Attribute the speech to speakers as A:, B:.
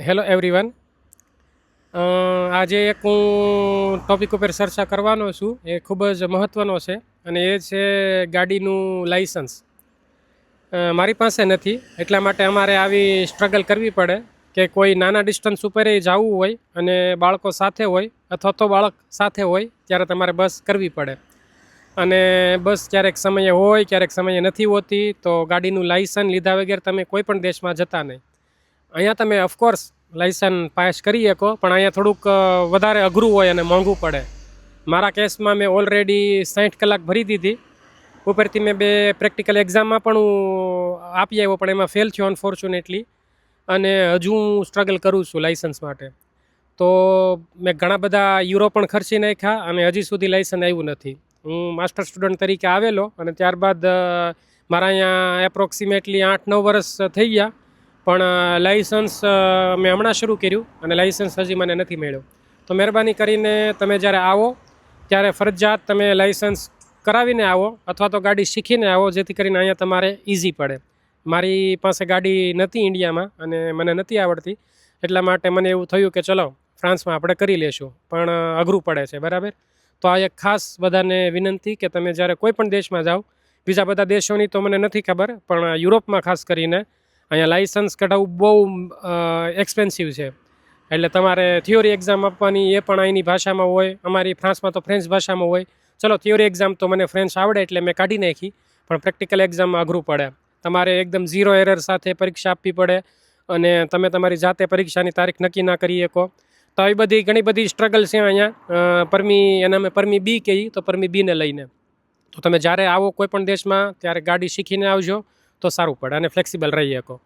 A: Hello everyone. આજે એક હું ટૉપિક ઉપર ચર્ચા કરવાનો છું. એ ખૂબ જ મહત્ત્વનો છે અને એ છે ગાડીનું લાઇસન્સ. મારી પાસે નથી, એટલા માટે અમારે આવી સ્ટ્રગલ કરવી પડે કે કોઈ નાના ડિસ્ટન્સ ઉપર જવું હોય અને બાળકો સાથે હોય અથવા તો બાળક સાથે હોય ત્યારે તમારે બસ કરવી પડે. અને બસ ક્યારેક સમયે હોય, ક્યારેક સમયે નથી હોતી, તો ગાડીનું લાઇસન્સ લીધા વગર તમે કોઈ પણ દેશમાં જતા નહીં. અહીંયા તમે ઓફકોર્સ લાઇસન્સ પાસ કરી શકો, પણ અહીંયા થોડુંક વધારે અઘરું હોય અને મોંઘું પડે. મારા કેસમાં મેં ઓલરેડી 60 કલાક ભરી દીધી. ઉપરથી મેં 2 પ્રેક્ટિકલ એક્ઝામમાં પણ હું આપી આવ્યો, પણ એમાં ફેલ થયો અનફોર્ચ્યુનેટલી. અને હજુ હું સ્ટ્રગલ કરું છું લાઇસન્સ માટે. તો મેં ઘણા બધા યુરો પણ ખર્ચી નાખ્યા અને હજી સુધી લાઇસન્સ આવ્યું નથી. હું માસ્ટર સ્ટુડન્ટ તરીકે આવેલો અને ત્યારબાદ મારા અહીંયા એપ્રોક્સિમેટલી 8-9 વર્ષ થઈ ગયા, પણ લાઇસન્સ મેં હમણાં શરૂ કર્યું અને લાઇસન્સ હજી મને નથી મળ્યો. તો મહેરબાની કરીને તમે જ્યારે આવો ત્યારે ફરજિયાત તમે લાઇસન્સ કરાવીને આવો અથવા તો ગાડી શીખીને આવો, જેથી કરીને અહીંયા તમારે ઇઝી પડે. મારી પાસે ગાડી નથી ઇન્ડિયામાં અને મને નથી આવડતી, એટલા માટે મને એવું થયું કે ચલો ફ્રાન્સમાં આપણે કરી લેશું, પણ અઘરું પડે છે. બરાબર. તો આ એક ખાસ બધાને વિનંતી કે તમે જ્યારે કોઈ પણ દેશમાં જાઓ, બીજા બધા દેશોની તો મને નથી ખબર, પણ યુરોપમાં ખાસ કરીને અહીંયા લાઇસન્સ કઢાવવું બહુ એક્સપેન્સિવ છે. એટલે તમારે થિયોરી એક્ઝામ આપવાની, એ પણ અહીંની ભાષામાં હોય. અમારી ફ્રાન્સમાં તો ફ્રેન્ચ ભાષામાં હોય. ચલો થિયોરી એક્ઝામ તો મને ફ્રેન્ચ આવડે એટલે મેં કાઢી નાખી, પણ પ્રેક્ટિકલ એક્ઝામમાં અઘરું પડે. તમારે એકદમ ઝીરો એરર સાથે પરીક્ષા આપવી પડે અને તમે તમારી જાતે પરીક્ષાની તારીખ નક્કી ના કરી શકો. તો આવી બધી ઘણી બધી સ્ટ્રગલ છે અહીંયા. એના અમે પરમી બી કહીએ, તો પરમી બીને લઈને. તો તમે જ્યારે આવો કોઈ પણ દેશમાં ત્યારે ગાડી શીખીને આવજો તો સારું પડે અને ફ્લેક્સિબલ રહી શકો.